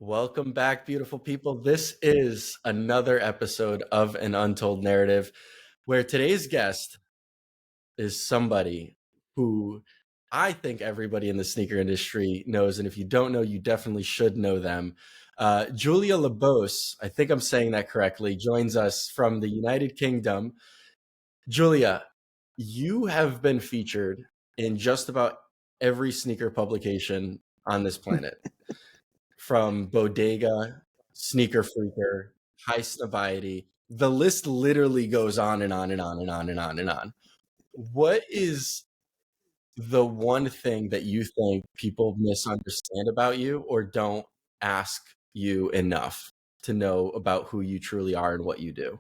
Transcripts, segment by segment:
Welcome back, beautiful people. This is another episode of An Untold Narrative, where today's guest is somebody who I think everybody in the sneaker industry knows. And if you don't know, you definitely should know them. Julia Lebosse, I think I'm saying that correctly, joins us from the United Kingdom. Julia, you have been featured in just about every sneaker publication on this planet. From Bodega, Sneaker Freaker, High Snobiety. The list literally goes on and on and on and on and on and on. What is the one thing that you think people misunderstand about you or don't ask you enough to know about who you truly are and what you do?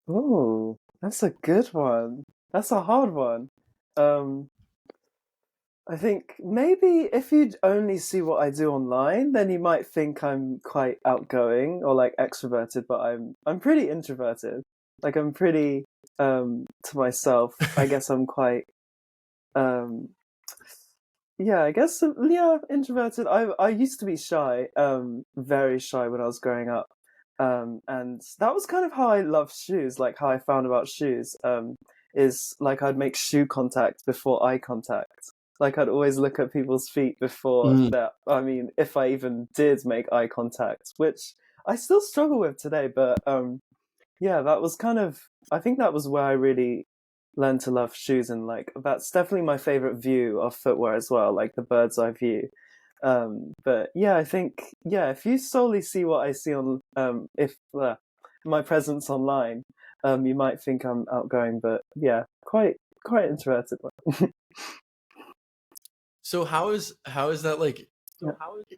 Oh, that's a good one. That's a hard one. Um, I think maybe if you'd only see what I do online, then you might think I'm quite outgoing or like extroverted, but I'm pretty introverted. Like I'm pretty to myself. I guess I'm quite um yeah, I guess yeah, introverted. I used to be shy, very shy when I was growing up. And that was kind of how I loved shoes, like how I found about shoes. Is like I'd make shoe contact before eye contact. Like I'd always look at people's feet before Mm. that. I mean, if I even did make eye contact, which I still struggle with today, but yeah, that was kind of, I think that was where I really learned to love shoes, and like that's definitely my favorite view of footwear as well, like the bird's eye view. But yeah, I think yeah, if you solely see what I see on if my presence online, you might think I'm outgoing, but yeah, quite introverted. So how is that like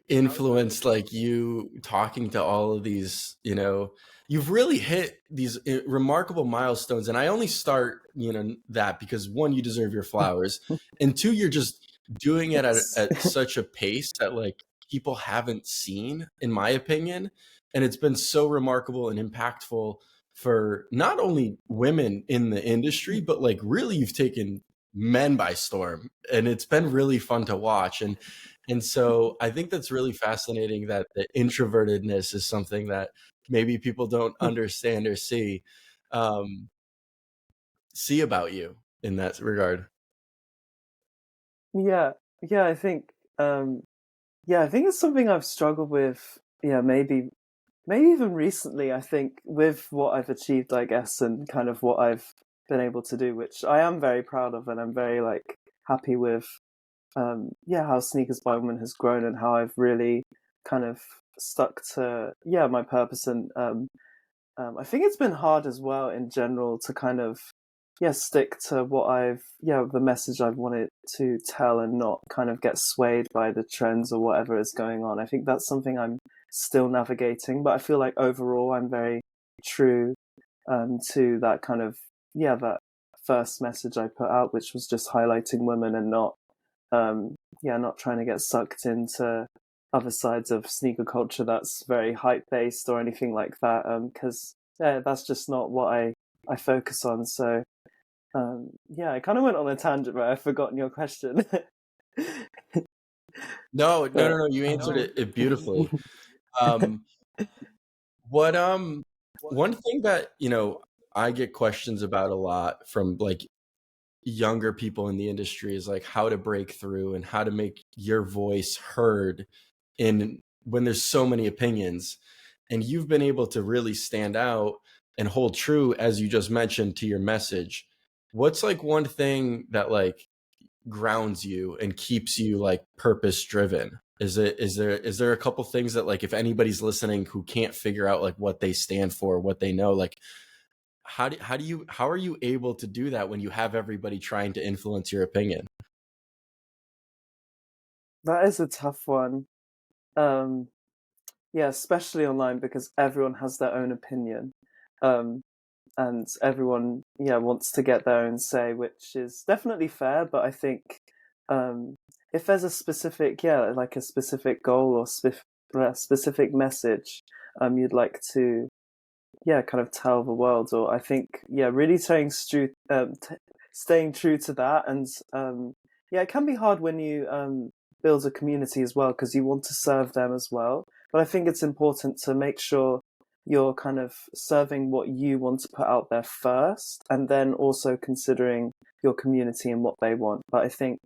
influenced like you talking to all of these, you've really hit these remarkable milestones, and I only start, that because one, you deserve your flowers, and two, you're just doing it at such a pace that like people haven't seen, in my opinion. And it's been so remarkable and impactful for not only women in the industry, but like really you've taken men by storm, and it's been really fun to watch. And so I think that's really fascinating that the introvertedness is something that maybe people don't understand or um, see about you in that regard. Yeah, yeah, I think yeah, I think it's something I've struggled with. Yeah, maybe even recently, I think, with what I've achieved, I guess, and kind of what I've been able to do, which I am very proud of, and I'm very like happy with. Yeah, how Sneakers by Women has grown, and how I've really kind of stuck to yeah my purpose, and I think it's been hard as well in general to kind of yeah stick to what I've yeah the message I've wanted to tell, and not kind of get swayed by the trends or whatever is going on. I think that's something I'm still navigating, but I feel like overall I'm very true to that kind of yeah that first message I put out, which was just highlighting women, and not yeah not trying to get sucked into other sides of sneaker culture that's very hype based or anything like that, because yeah that's just not what I focus on. So yeah, I kind of went on a tangent, but I've forgotten your question. No, no, no, But no. You answered it beautifully. Um, what one thing that I get questions about a lot from like younger people in the industry is like how to break through and how to make your voice heard in when there's so many opinions. And you've been able to really stand out and hold true, as you just mentioned, to your message. What's like one thing that like grounds you and keeps you like purpose driven? Is there a couple things that like if anybody's listening who can't figure out like what they stand for, what they know, like how are you able to do that when you have everybody trying to influence your opinion? that is a tough one. um yeah, especially online, because everyone has their own opinion. um and everyone yeah wants to get their own say, which is definitely fair, but I think um if there's a specific yeah like a specific goal or specific message you'd like to yeah kind of tell the world, or I think yeah really staying true to that. And yeah, it can be hard when you builds a community as well because you want to serve them as well. But I think it's important to make sure you're kind of serving what you want to put out there first, and then also considering your community and what they want. But I think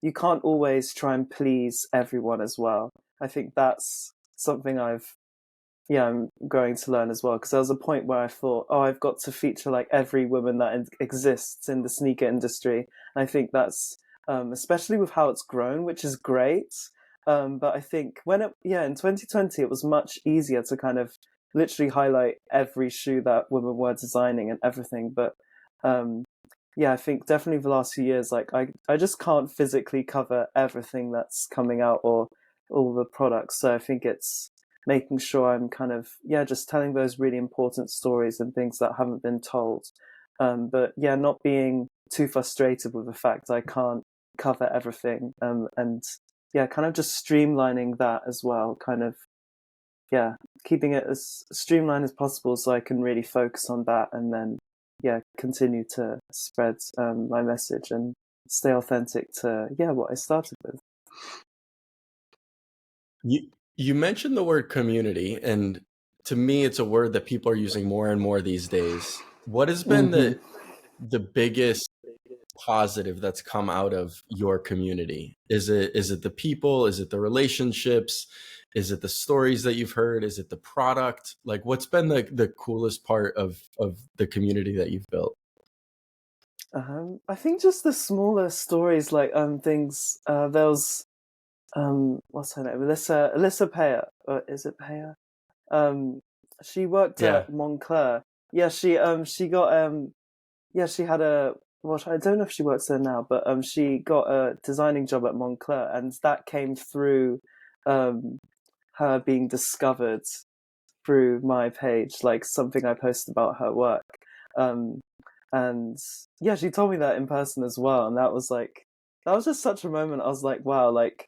you can't always try and please everyone as well. I think that's something I'm going to learn as well, because there was a point where I thought, oh, I've got to feature like every woman that exists in the sneaker industry. And I think that's especially with how it's grown, which is great. But I think in 2020, it was much easier to kind of literally highlight every shoe that women were designing and everything. But I think definitely the last few years, like I just can't physically cover everything that's coming out or all the products. So I think it's making sure I'm kind of just telling those really important stories and things that haven't been told. But not being too frustrated with the fact I can't cover everything. And kind of just streamlining that as well. Kind of keeping it as streamlined as possible so I can really focus on that, and then continue to spread my message and stay authentic to what I started with. You mentioned the word community, and to me, it's a word that people are using more and more these days. What has been the biggest positive that's come out of your community? Is it the people? Is it the relationships? Is it the stories that you've heard? Is it the product? Like, what's been the coolest part of the community that you've built? I think just the smaller stories, like things. There was what's her name? Alyssa Payer. Is it Payer? She worked Yeah. at Montclair. Yeah, she got she had a I don't know if she works there now, but she got a designing job at Montclair, and that came through her being discovered through my page, like something I posted about her work. Um, and she told me that in person as well, and that was just such a moment. I was like, wow, like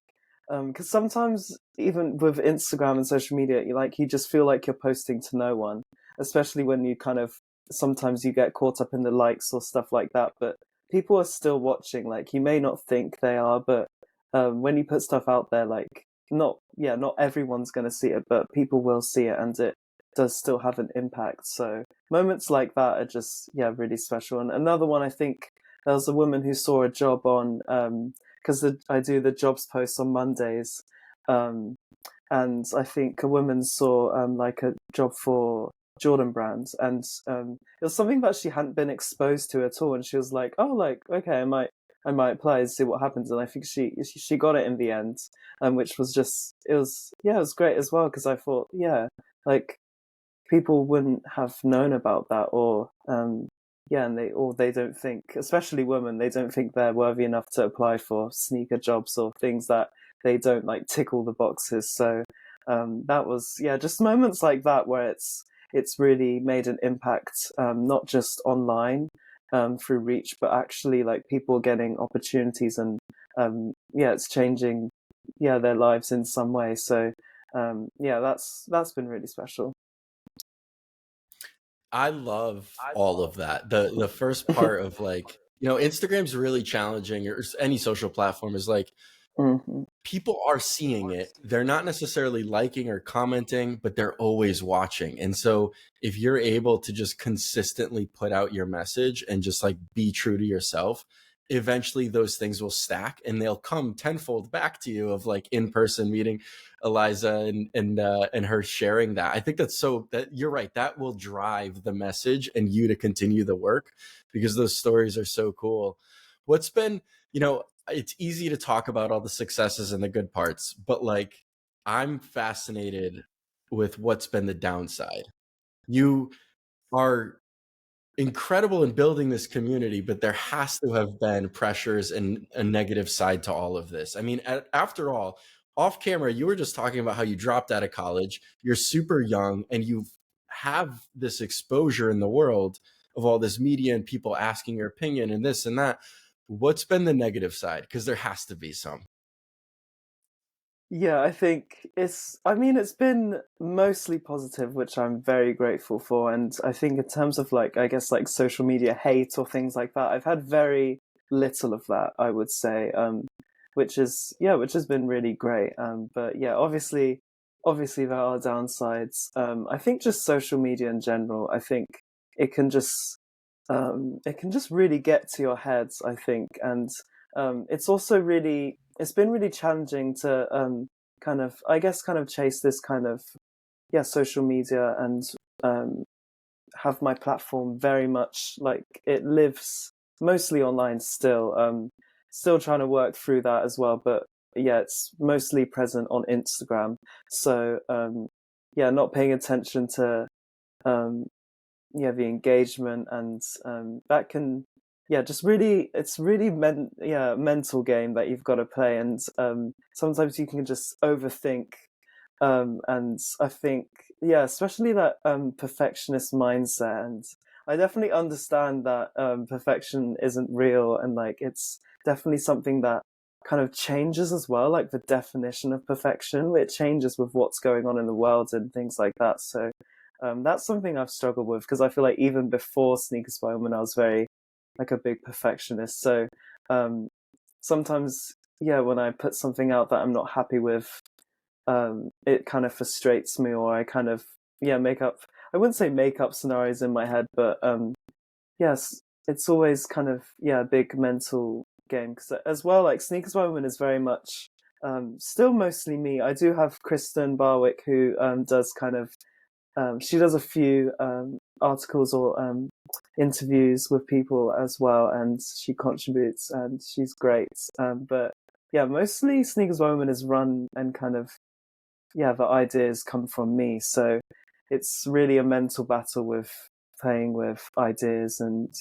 because sometimes even with Instagram and social media, you just feel like you're posting to no one, especially when you kind of sometimes you get caught up in the likes or stuff like that. But people are still watching. Like, you may not think they are, but when you put stuff out there, like not everyone's going to see it, but people will see it, and it does still have an impact. So moments like that are just really special. And another one, I think there was a woman who saw a job on because I do the jobs posts on Mondays, and I think a woman saw like a job for Jordan brands, and it was something that she hadn't been exposed to at all, and she was like, oh, like, okay, I might apply and see what happens. And I think she got it in the end, which was just, it was great as well, because I thought like people wouldn't have known about that, or and they don't think, especially women, they don't think they're worthy enough to apply for sneaker jobs or things that they don't like tick all the boxes. So that was just moments like that where it's really made an impact, not just online through reach, but actually like people getting opportunities, and it's changing their lives in some way. So that's been really special. I love all of that. The first part of, like, Instagram's really challenging, or any social platform, is like, Mm-hmm. people are seeing it. They're not necessarily liking or commenting, but they're always watching. And so if you're able to just consistently put out your message and just like be true to yourself, eventually those things will stack and they'll come tenfold back to you, of like in person meeting Eliza and her sharing that. I think that you're right. That will drive the message and you to continue the work, because those stories are so cool. What's been, it's easy to talk about all the successes and the good parts, but like, I'm fascinated with what's been the downside. You are incredible in building this community, but there has to have been pressures and a negative side to all of this. I mean, after all, off camera, you were just talking about how you dropped out of college. You're super young and you have this exposure in the world of all this media and people asking your opinion and this and that. What's been the negative side? Because there has to be some. Yeah, I think it's been mostly positive, which I'm very grateful for. And I think in terms of like, I guess like social media hate or things like that, I've had very little of that, I would say. which has been really great. But yeah, obviously there are downsides. I think just social media in general. I think it can just it can just really get to your heads. I think, and it's also it's been really challenging to kind of I guess kind of chase this kind of social media and um, have my platform very much like it lives mostly online still. Still trying to work through that as well, but yeah, it's mostly present on Instagram. So yeah, not paying attention to um, the engagement and that can just really it's really mental game that you've got to play, and sometimes you can just overthink, and I think especially that perfectionist mindset, and I definitely understand that perfection isn't real, and like it's definitely something that kind of changes as well, like the definition of perfection, it changes with what's going on in the world and things like that. So that's something I've struggled with, because I feel like even before Sneakers by Women, I was very like a big perfectionist. So um, sometimes, when I put something out that I'm not happy with, it kind of frustrates me, or I kind of make up. I wouldn't say make up scenarios in my head, but yes, it's always kind of a big mental game. Because as well, like Sneakers by Women is very much still mostly me. I do have Kristen Barwick who does kind of she does a few articles or interviews with people as well, and she contributes, and she's great. But yeah, mostly Sneakers by Women is run and kind of the ideas come from me. So it's really a mental battle with playing with ideas and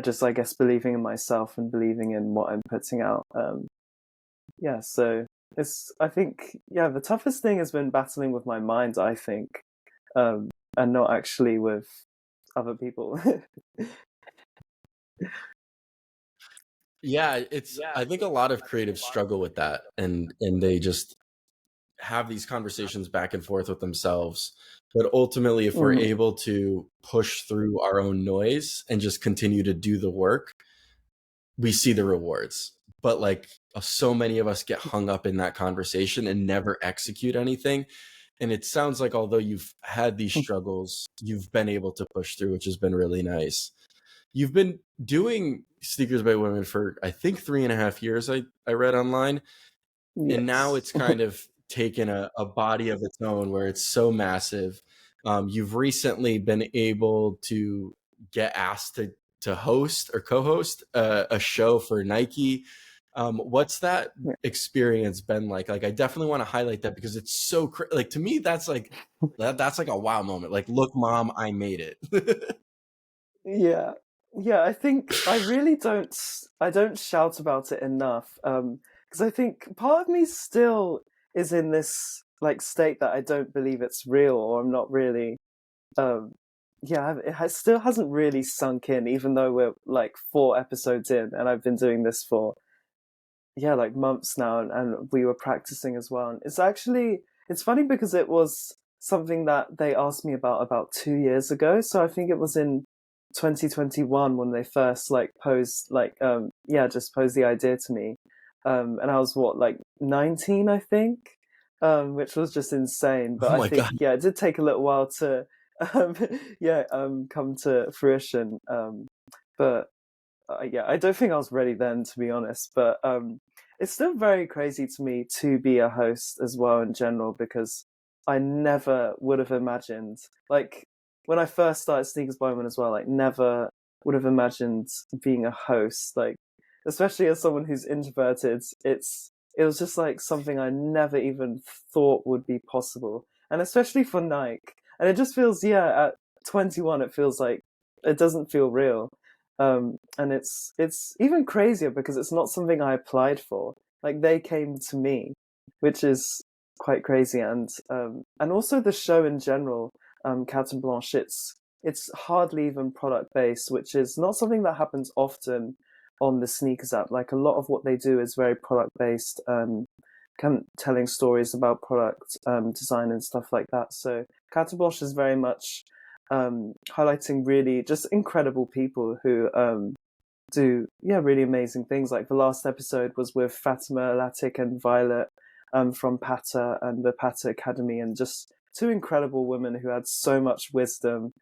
just I guess believing in myself and believing in what I'm putting out. So it's I think the toughest thing has been battling with my mind, I think, and not actually with other people. Yeah, it's I think a lot of creatives struggle with that, and they just have these conversations back and forth with themselves. But ultimately, if we're Mm. able to push through our own noise and just continue to do the work, we see the rewards. But like so many of us get hung up in that conversation and never execute anything. And it sounds like although you've had these struggles, you've been able to push through, which has been really nice. You've been doing Sneakers by Women for I think 3.5 years. I read online, and now Yes. it's kind of taken a body of its own where it's so massive. You've recently been able to get asked to host or co-host a show for Nike. What's that Yeah. experience been like? Like, I definitely want to highlight that because it's so like to me that's like that's like a wow moment. Like, look, mom, I made it. Yeah. Yeah, I think I really I don't shout about it enough. Because I think part of me still is in this like state that I don't believe it's real, or I'm not really still hasn't really sunk in, even though we're like 4 episodes in and I've been doing this for like months now, and we were practicing as well. And it's funny because it was something that they asked me about 2 years ago. So I think it was in 2021 when they first like posed like just posed the idea to me. And I was what, like 19, I think, which was just insane. But Oh I my god. think it did take a little while to um come to fruition. But I don't think I was ready then, to be honest. But it's still very crazy to me to be a host as well in general, because I never would have imagined, like when I first started Sneakers by Women as well, like never would have imagined being a host. Like, especially as someone who's introverted, it was just like something I never even thought would be possible, and especially for Nike. And it just feels, at 21, it feels like it doesn't feel real. And it's even crazier because it's not something I applied for. Like they came to me, which is quite crazy. And also the show in general, Carte Blanche. It's hardly even product based, which is not something that happens often on the sneakers app. Like a lot of what they do is very product based, kind of telling stories about product design and stuff like that. So Carte Blanche is very much highlighting really just incredible people who do really amazing things. Like the last episode was with Fatima Latik and Violet from Pata and the Pata Academy, and just two incredible women who had so much wisdom.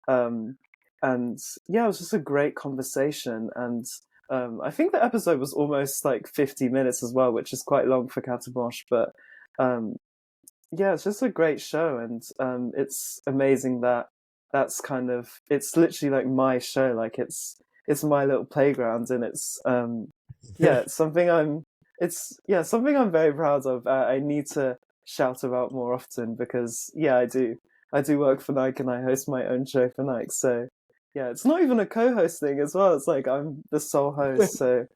Um, and yeah, it was just a great conversation. And I think the episode was almost like 50 minutes as well, which is quite long for Carte Blanche. But um, yeah, it's just a great show, and it's amazing that it's literally like my show, like it's my little playground, and yeah, it's something I'm very proud of. I need to shout about more often because yeah, I do work for Nike and I host my own show for Nike, so yeah, it's not even a co-host thing as well. It's like I'm the sole host, so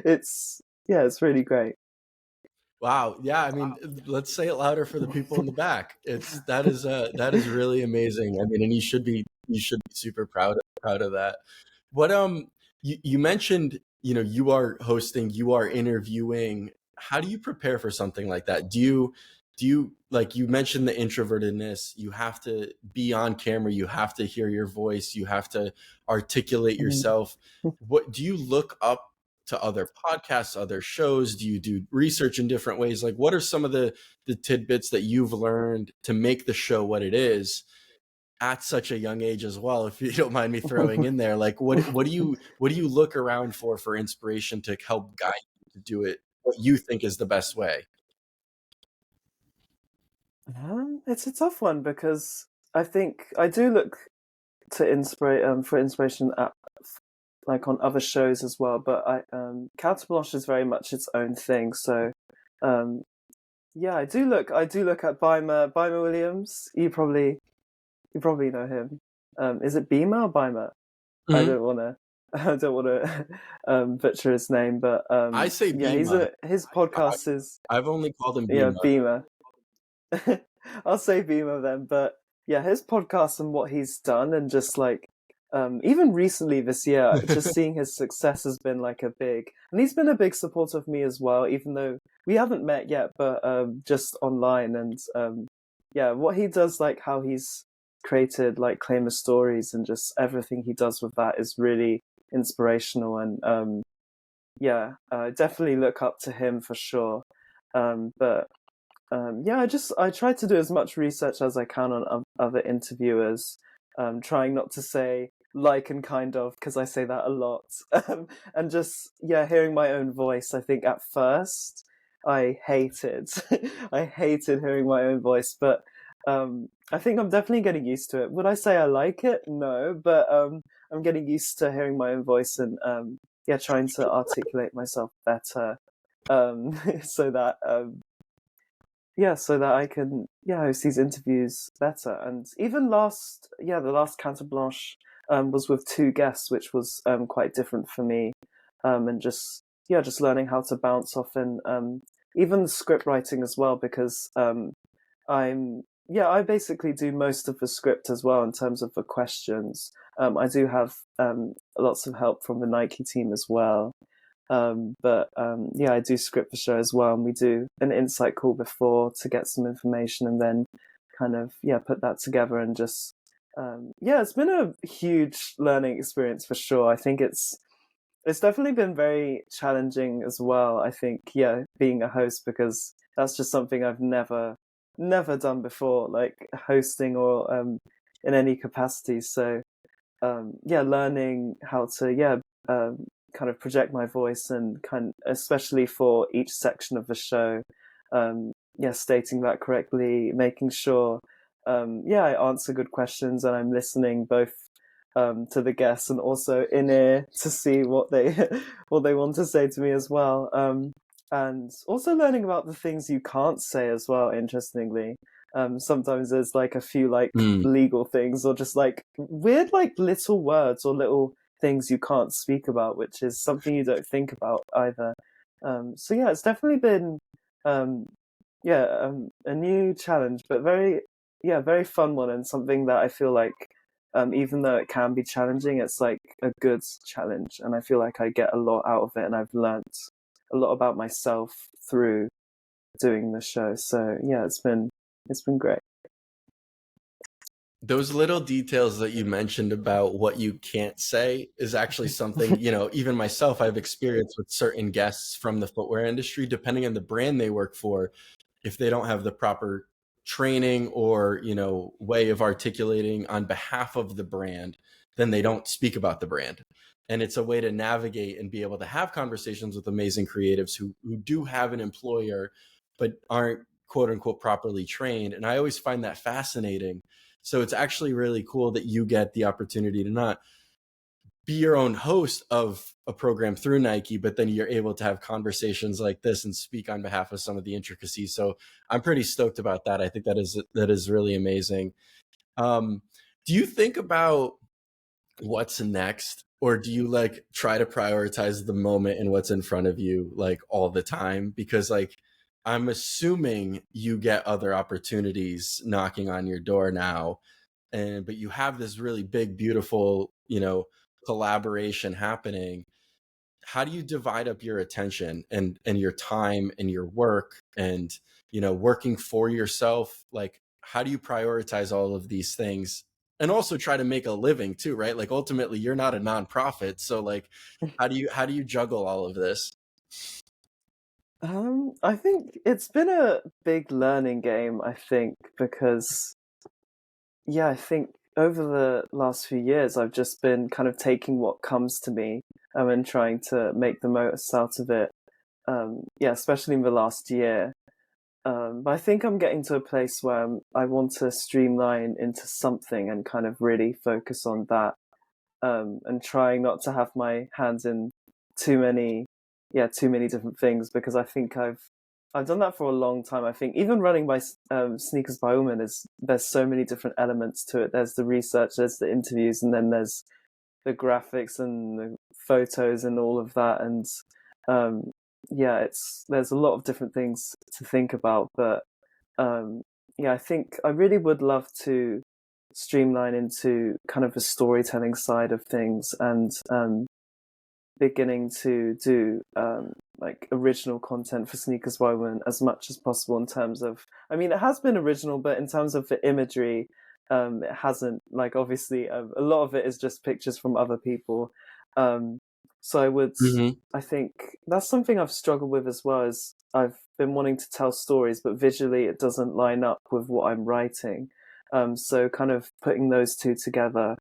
it's it's really great. Wow. Yeah. I mean, let's say it louder for the people in the back. That is really amazing. I mean, and you should be super proud of that. What you mentioned, you know, you are hosting, you are interviewing. How do you prepare for something like that? Do you like you mentioned the introvertedness, you have to be on camera, you have to hear your voice, you have to articulate Mhm. yourself. What do you look up to other podcasts, other shows? Do you do research in different ways? Like what are some of the tidbits that you've learned to make the show what it is at such a young age as well, if you don't mind me throwing in there? Like what do you look around for inspiration to help guide you to do it what you think is the best way? It's a tough one because I think I do look to inspire for inspiration at like on other shows as well. But Carte Blanche is very much its own thing. So um, yeah, I do look at Bima Williams. You probably know him. Is it Beamer or Bima? I Mhm. don't want to. I don't want to butcher his name, but I say yeah, Bima. his I, podcast is I've only called him yeah Bima. Beamer. I'll say Beamer then, but yeah, his podcast and what he's done, and just like even recently this year, just seeing his success has been like a big, and he's been a big supporter of me as well, even though we haven't met yet, but just online, and yeah, what he does, like how he's created like Claimer stories, and just everything he does with that is really inspirational, and yeah, definitely look up to him for sure. But yeah, I try to do as much research as I can on other interviewers, trying not to say like and kind of because I say that a lot, and just yeah, hearing my own voice. I think at first I hated, I hated hearing my own voice, but I think I'm definitely getting used to it. Would I say I like it? No, but I'm getting used to hearing my own voice, and yeah, trying to articulate myself better, so that yeah, so that I can host these interviews better. And even the last Carte Blanche was with two guests, which was quite different for me, and just learning how to bounce off, and even script writing as well, because I basically do most of the script as well in terms of the questions. I do have lots of help from the Nike team as well. But yeah, I do script the show as well, and we do an insight call before to get some information, and then kind of put that together, and just yeah, it's been a huge learning experience for sure. I think it's definitely been very challenging as well. I think being a host, because that's just something I've never done before, like hosting or in any capacity. So yeah, learning how to kind of project my voice, and especially for each section of the show, yeah, stating that correctly, making sure I answer good questions, and I'm listening both to the guests and also in ear to see what they what they want to say to me as well. And also learning about the things you can't say as well, interestingly. Sometimes there's like a few like Mm. legal things, or just like weird like little words or little things you can't speak about, which is something you don't think about either. So yeah, it's definitely been um, a new challenge, but very fun one, and something that I feel like even though it can be challenging, it's like a good challenge, and I feel like I get a lot out of it, and I've learnt a lot about myself through doing the show. So yeah, it's been great. Those little details that you mentioned about what you can't say is actually something, even myself, I've experienced with certain guests from the footwear industry, depending on the brand they work for. If they don't have the proper training or, way of articulating on behalf of the brand, then they don't speak about the brand. And it's a way to navigate and be able to have conversations with amazing creatives who do have an employer, but aren't quote unquote properly trained. And I always find that fascinating. So it's actually really cool that you get the opportunity to not be your own host of a program through Nike, but then you're able to have conversations like this and speak on behalf of some of the intricacies. So I'm pretty stoked about that. I think that is really amazing. Do you think about what's next, or do you like try to prioritize the moment and what's in front of you like all the time? Because like I'm assuming you get other opportunities knocking on your door now, and but you have this really big, beautiful, collaboration happening. How do you divide up your attention and your time and your work and working for yourself? Like, how do you prioritize all of these things and also try to make a living too, right? Like ultimately you're not a nonprofit, so like how do you juggle all of this? I think it's been a big learning game, I think, because yeah, I think over the last few years I've just been kind of taking what comes to me and trying to make the most out of it. Yeah, especially in the last year. But I think I'm getting to a place where I want to streamline into something and kind of really focus on that, and trying not to have my hands in too many, yeah, too many different things, because I think I've done that for a long time. I think even running by Sneakers by Women is there's so many different elements to it. There's the research, there's the interviews, and then there's the graphics and the photos and all of that. And um, yeah, there's a lot of different things to think about. But um, yeah, I think I really would love to streamline into kind of the storytelling side of things, and beginning to do like original content for Sneakers by Women as much as possible. In terms of, I mean, it has been original, but in terms of the imagery, it hasn't. Like, obviously, a lot of it is just pictures from other people. Um, so Hmm. I think that's something I've struggled with as well. As I've been wanting to tell stories, but visually it doesn't line up with what I'm writing. So kind of putting those two together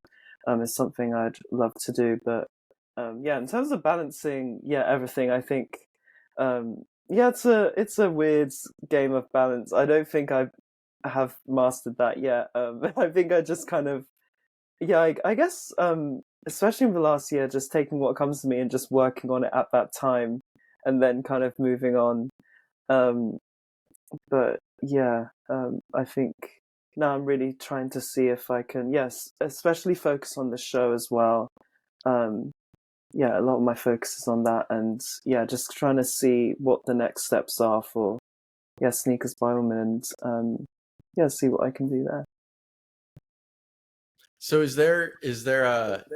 is something I'd love to do. But yeah, in terms of balancing, yeah, everything, I think, yeah, it's a weird game of balance. I don't think I have mastered that yet. I think I just kind of, yeah, I guess, especially in the last year, just taking what comes to me and just working on it at that time, and then kind of moving on. Um, but yeah, I think now I'm really trying to see if I can, yes, especially focus on the show as well. Um, yeah, a lot of my focus is on that, and yeah, just trying to see what the next steps are for, yeah, Sneakers by Women, and yeah, see what I can do there. So is there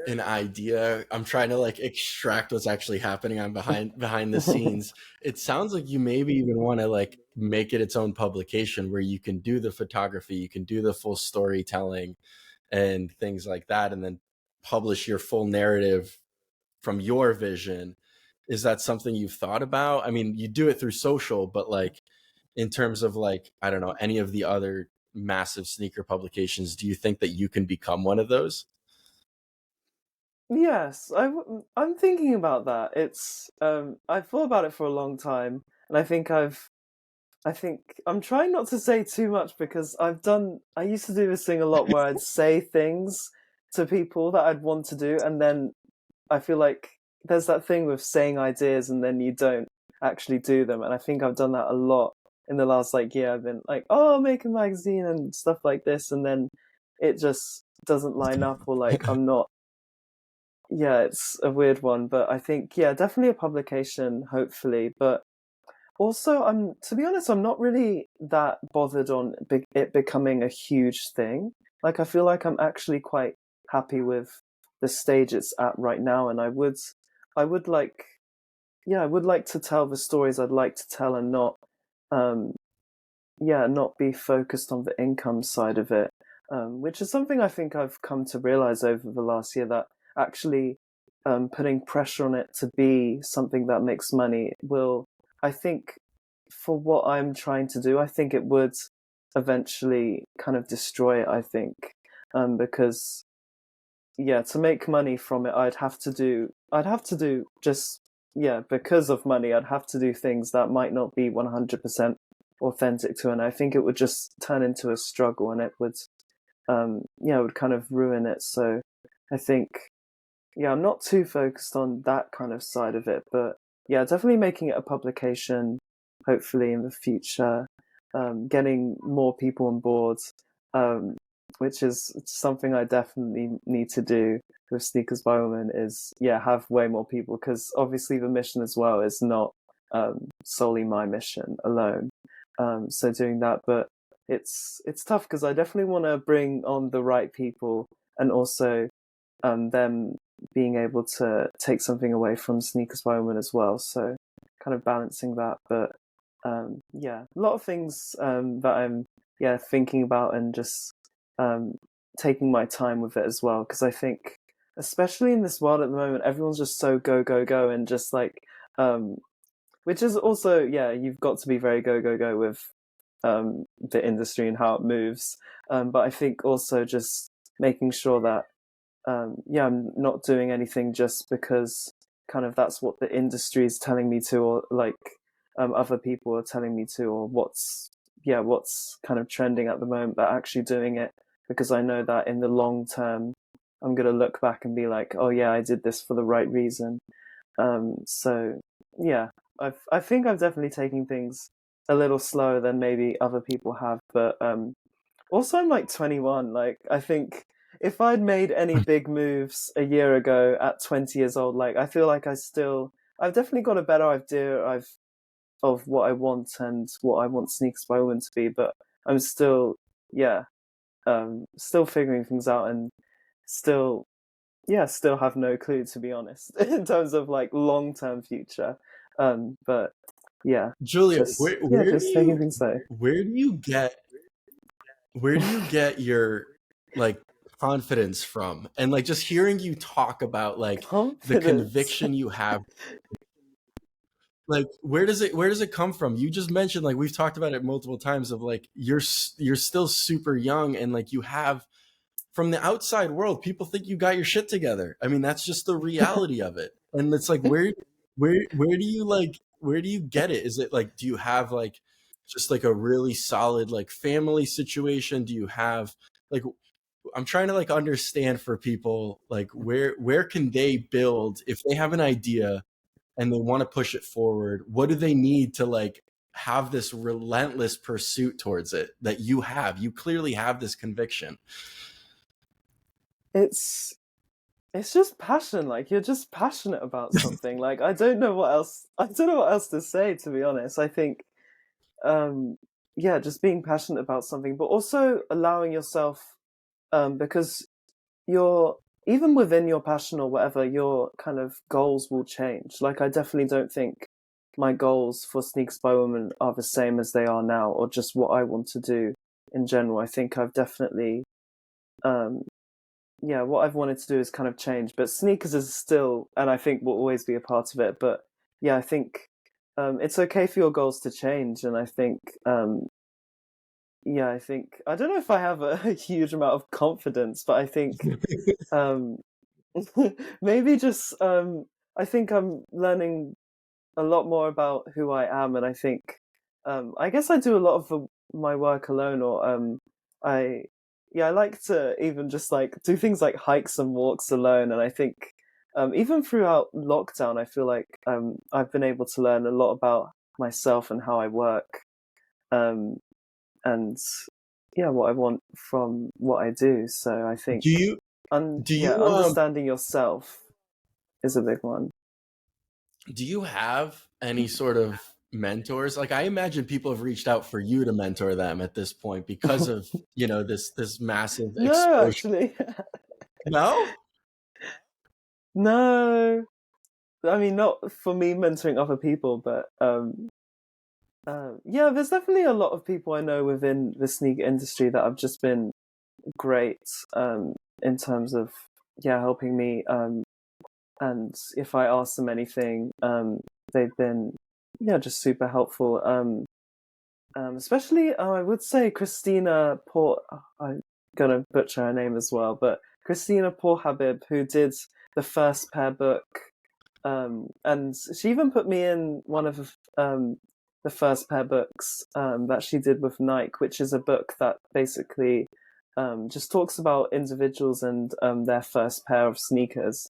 an idea? I'm trying to like extract what's actually happening on behind the scenes. It sounds like you maybe even want to like make it its own publication where you can do the photography, you can do the full storytelling and things like that, and then publish your full narrative from your vision. Is that something you've thought about? I mean, you do it through social, but like in terms of like, I don't know, any of the other massive sneaker publications, do you think that you can become one of those? Yes, I'm thinking about that. It's I've thought about it for a long time, and I think I'm trying not to say too much, because I used to do this thing a lot where I'd say things to people that I'd want to do, and then I feel like there's that thing with saying ideas and then you don't actually do them. And I think I've done that a lot in the last like year. I've been like, oh, I'll make a magazine and stuff like this, and then it just doesn't line up, or like I'm not. Yeah, it's a weird one, but I think, yeah, definitely a publication, hopefully. But also, to be honest, I'm not really that bothered on it becoming a huge thing. Like, I feel like I'm actually quite happy with the stage it's at right now, and I would like, yeah, I would like to tell the stories I'd like to tell, and not, yeah, not be focused on the income side of it. which is something I think I've come to realize over the last year, that actually putting pressure on it to be something that makes money will, I think, for what I'm trying to do, I think it would eventually kind of destroy it, I think. Because yeah, to make money from it, I'd have to do just, yeah, because of money, I'd have to do things that might not be 100% authentic to, and I think it would just turn into a struggle, and it would, yeah, it would kind of ruin it. So I think, yeah, I'm not too focused on that kind of side of it, but yeah, definitely making it a publication, hopefully in the future, getting more people on board, um, which is something I definitely need to do with Sneakers by Women, is, yeah, have way more people, because obviously the mission as well is not solely my mission alone. So doing that, but it's tough because I definitely want to bring on the right people, and also them being able to take something away from Sneakers by Women as well. So kind of balancing that, but yeah, a lot of things that I'm, yeah, thinking about, and just um, taking my time with it as well, because I think, especially in this world at the moment, everyone's just so go go go, and just like, um, which is also, yeah, you've got to be very go go go with the industry and how it moves. But I think also just making sure that, yeah, I'm not doing anything just because kind of that's what the industry is telling me to, or like other people are telling me to, or what's, yeah, what's kind of trending at the moment, but actually doing it because I know that in the long term I'm gonna look back and be like, oh yeah, I did this for the right reason. So yeah, I think I'm definitely taking things a little slower than maybe other people have, but also I'm like 21. Like, I think if I'd made any big moves a year ago at 20 years old, like, I feel like I've definitely got a better idea of what I want and what I want Sneakers by Women to be, but I'm still, yeah, still figuring things out, and still, yeah, still have no clue, to be honest, in terms of like long-term future. But yeah, Julia, just, yeah, just taking things slow. where do you get where do you get your like confidence from? And like just hearing you talk about like the Confidence. conviction you have, like where does it come from? You just mentioned, like we've talked about it multiple times, of like you're still super young, and like you have, from the outside world, people think you got your shit together. I mean, that's just the reality of it. And it's like, where do you like, where do you get it? Is it like, do you have like just like a really solid like family situation? Do you have like, I'm trying to like understand for people, like where can they build if they have an idea and they want to push it forward? What do they need to like have this relentless pursuit towards it that you have? You clearly have this conviction. it's it's just passion. Like, you're just passionate about something. Like, I don't know what else, I don't know what else to say, to be honest. I think um yeah, just being passionate about something, but also allowing yourself, because your, even within your passion or whatever, your kind of goals will change. Like, I definitely don't think my goals for Sneaks by Women are the same as they are now, or just what I want to do in general. I think I've definitely, um yeah, what I've wanted to do is kind of change, but sneakers is still, and I think will always be a part of it. But yeah, I think it's okay for your goals to change, and I think, yeah, I think, I don't know if I have a huge amount of confidence, but I think um, maybe just, I think I'm learning a lot more about who I am, and I think, I guess I do a lot of my work alone, or I, yeah, I like to even just like do things like hikes and walks alone, and I think even throughout lockdown, I feel like I've been able to learn a lot about myself and how I work, um, and yeah, what I want from what I do. So I think, Do you do yeah, you understanding yourself is a big one. do you have any sort of mentors? Like I imagine people have reached out for you to mentor them at this point because of, this massive No, exposure. actually. No? No, I mean, not for me mentoring other people, but yeah, there's definitely a lot of people I know within the sneaker industry that I've just been great in terms of helping me. And if I ask them anything, they've been just super helpful. Especially, I would say Christina Port. I'm gonna butcher her name as well, but Christina Porhabib, who did the first pair book, and she even put me in one of the first pair books that she did with Nike, which is a book that basically just talks about individuals and their first pair of sneakers.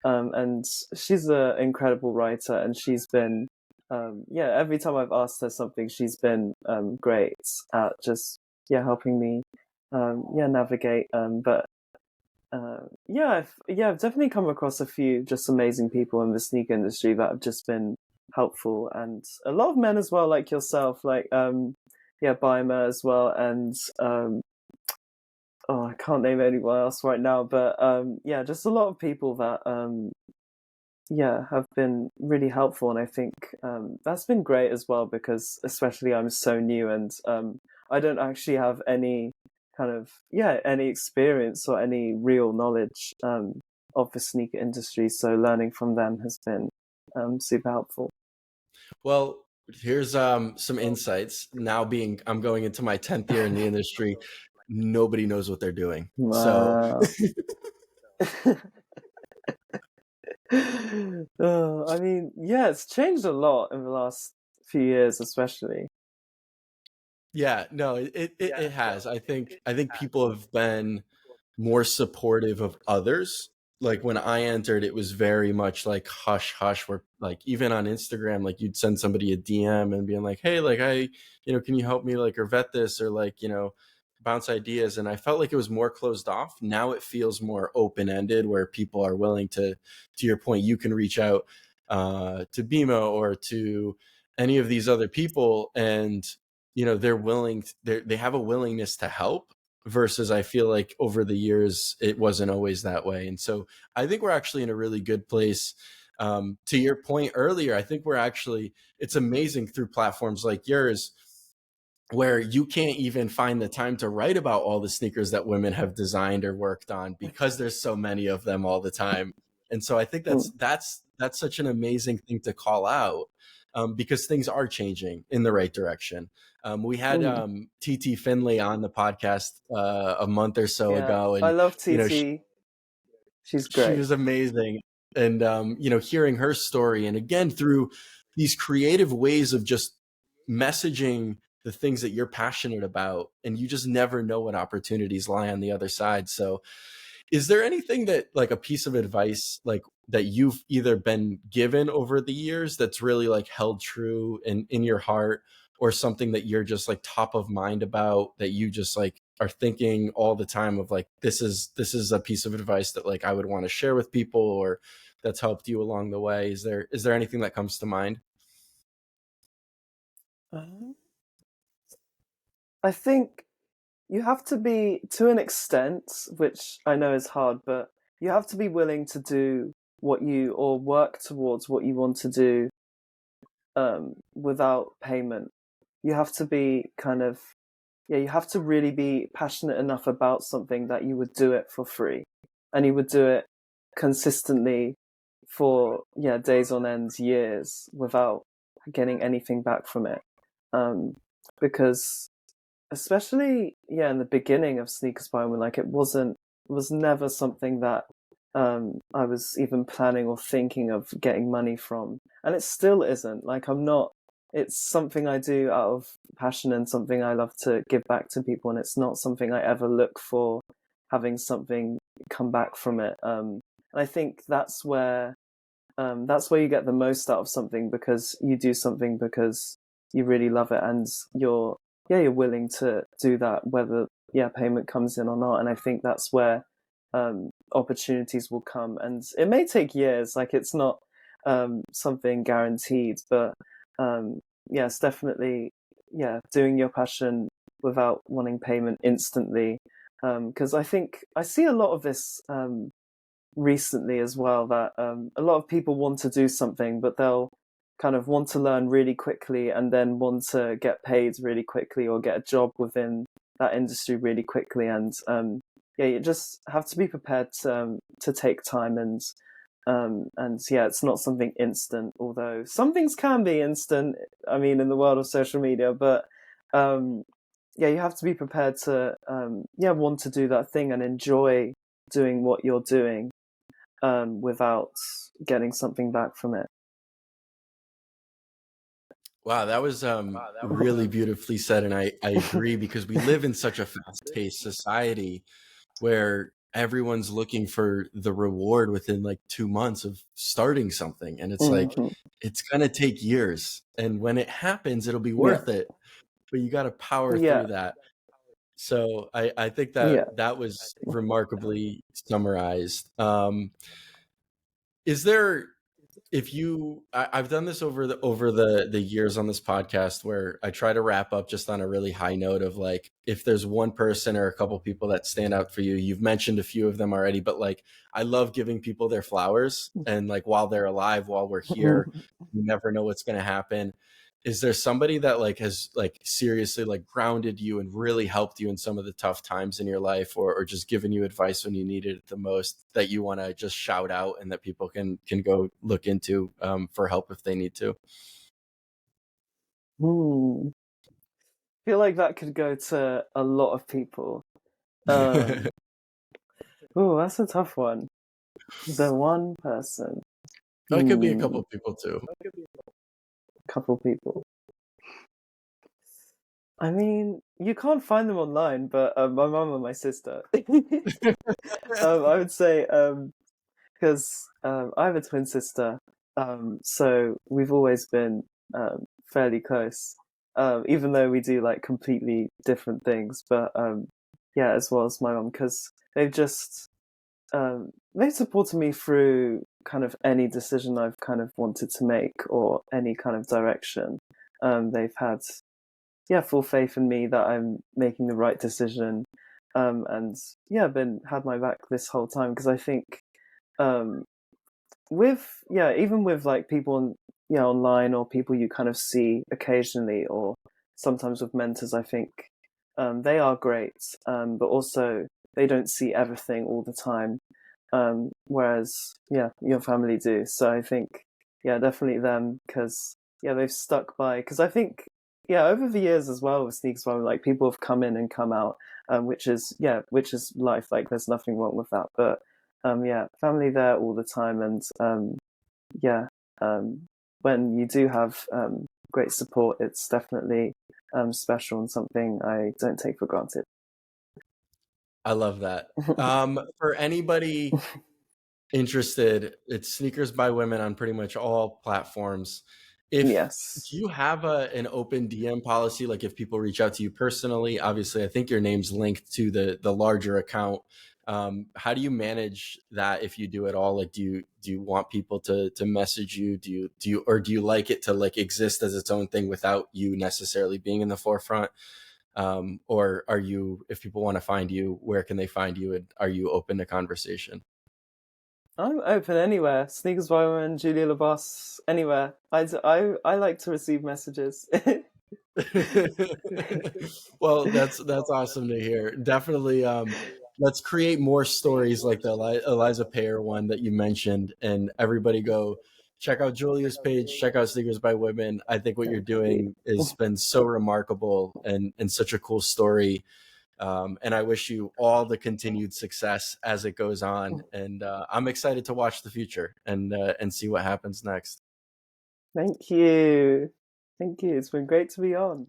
And she's an incredible writer, and she's been every time I've asked her something, she's been great at just helping me navigate. But I've definitely come across a few just amazing people in the sneaker industry that have just been helpful, and a lot of men as well, like yourself, like Baimer as well, and I can't name anyone else right now, but just a lot of people that have been really helpful, and I think that's been great as well, because especially I'm so new, and I don't actually have any kind of any experience or any real knowledge of the sneaker industry, so learning from them has been super helpful. Well, here's some insights. Now I'm going into my 10th year in the industry. Nobody knows what they're doing. So Wow. I mean, it's changed a lot in the last few years, especially. yeah, no, it has. I think people have been more supportive of others. Like when I entered, it was very much like hush hush, where like even on Instagram, like you'd send somebody a DM and being like, hey, like can you help me like or vet this or like, bounce ideas. And I felt like it was more closed off. Now it feels more open ended, where people are willing to your point, you can reach out to Bima or to any of these other people, and they're willing, they have a willingness to help, versus I feel like over the years it wasn't always that way. And so I think we're actually in a really good place. To your point earlier, I think it's amazing through platforms like yours, where you can't even find the time to write about all the sneakers that women have designed or worked on, because there's so many of them all the time. And so I think Mm. that's such an amazing thing to call out, because things are changing in the right direction. We had Mm. TT Finley on the podcast a month or so Yeah, ago, I and love she, TT. She's she great. was amazing. And hearing her story, and again through these creative ways of just messaging the things that you're passionate about, and you just never know what opportunities lie on the other side. So is there anything that, like, a piece of advice like that you've either been given over the years that's really like held true in your heart, or something that you're just like top of mind about, that you just like are thinking all the time of like, this is a piece of advice that like I would want to share with people, or that's helped you along the way? Is there anything that comes to mind? Uh, I think you have to be, to an extent, which I know is hard, but you have to be willing to do or work towards what you want to do without payment. You have to be you have to really be passionate enough about something that you would do it for free, and you would do it consistently for days on end, years, without getting anything back from it. Because especially in the beginning of Sneakers by Women, like it was never something that I was even planning or thinking of getting money from, and it still isn't. Like I'm not. It's something I do out of passion and something I love to give back to people, and it's not something I ever look for having something come back from it. And I think that's where you get the most out of something, because you do something because you really love it, and you're willing to do that, whether payment comes in or not. And I think that's where opportunities will come, and it may take years. Like it's not something guaranteed, but it's definitely doing your passion without wanting payment instantly. Because I think I see a lot of this recently as well, that a lot of people want to do something, but they'll kind of want to learn really quickly and then want to get paid really quickly or get a job within that industry really quickly, and yeah, you just have to be prepared to take time, and yeah, it's not something instant. Although some things can be instant, I mean, in the world of social media, but um, yeah, you have to be prepared to yeah, want to do that thing and enjoy doing what you're doing without getting something back from it. Wow, that was really beautifully said, and I agree because we live in such a fast-paced society where everyone's looking for the reward within like 2 months of starting something, and it's like Hmm. it's gonna take years, and when it happens, it'll be Yeah, worth it. But you got to power yeah, through that. So I think that yeah. that was remarkably summarized. Is there if you I've done this over the years on this podcast where I try to wrap up just on a really high note of like if there's one person or a couple people that stand out for you. You've mentioned a few of them already, but like I love giving people their flowers, and like while they're alive, while we're here, you never know what's going to happen. Is there somebody that like has like seriously like grounded you and really helped you in some of the tough times in your life, or just given you advice when you needed it the most, that you want to just shout out and that people can go look into for help if they need to? Hmm. I feel like that could go to a lot of people. Um, oh, that's a tough one. The one person. It could be a Hmm. couple people too. Couple people. I mean, you can't find them online, but my mum and my sister. I would say because I have a twin sister, so we've always been fairly close, even though we do like completely different things. But yeah, as well as my mum, because they've just they've supported me through kind of any decision I've kind of wanted to make or any kind of direction. They've had yeah, full faith in me that I'm making the right decision, and yeah, been had my back this whole time because I think um, with yeah, even with like people on yeah online or people you kind of see occasionally or sometimes with mentors, I think they are great, but also they don't see everything all the time, whereas yeah, your family do. So I think yeah, definitely them because yeah, they've stuck by because I think yeah, over the years as well with sneakers, like people have come in and come out, which is yeah, which is life. Like there's nothing wrong with that, but yeah, family there all the time, and yeah, um, when you do have great support, it's definitely special and something I don't take for granted. I love that. For anybody interested, it's Sneakers by Women on pretty much all platforms. If Yes. Do you have an open DM policy? Like if people reach out to you personally, obviously I think your name's linked to the larger account. How do you manage that if you do at all? Like do you want people to message you? Do you like it to like exist as its own thing without you necessarily being in the forefront? Or are you, if people want to find you, where can they find you? And are you open to conversation? I'm open anywhere. Sneakers by Women, Julia Lebosse, anywhere. I like to receive messages. Well, that's awesome to hear. Definitely, let's create more stories like the Eliza Payer one that you mentioned, and everybody go check out Julia's page, check out Sneakers by Women. I think what you're Thank you. doing has been so remarkable and such a cool story. And I wish you all the continued success as it goes on. And I'm excited to watch the future and see what happens next. Thank you. Thank you. It's been great to be on.